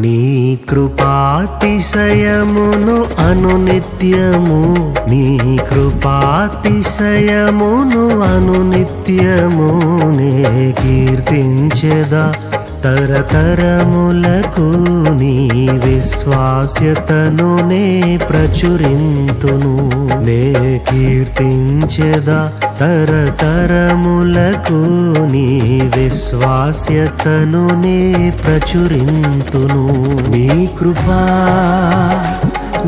నీ కృపాతిశయమును అనునిత్యము, నీ కృపాతిశయమును అనునిత్యము నే కీర్తించెదా తరతరములకు. నీ విశ్వాస్యతను నే ప్రచురింతును, నే కీర్తించెదా తరతరములకు. నీ విశ్వాస్యతను నే ప్రచురింతును. నీ కృపా,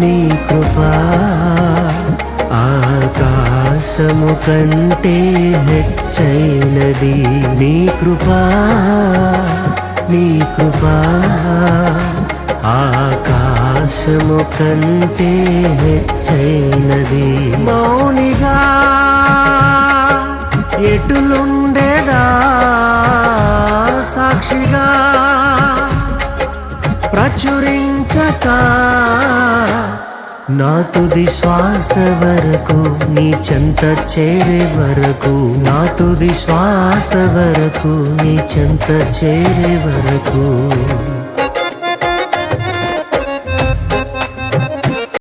నీ కృపా ఆకాశము కంటే హెచ్చైనది. నీ కృపా, నీ కృపా ఆకాశము కంటే హెచ్చైనది. మౌనిగా ఎటులుండేదా సాక్షిగా ప్రచురించక, నా తుది శ్వాస వరకు నీ చెంత చేరే వరకు, నా తుది శ్వాస వరకు నీ చెంత చేరే వరకు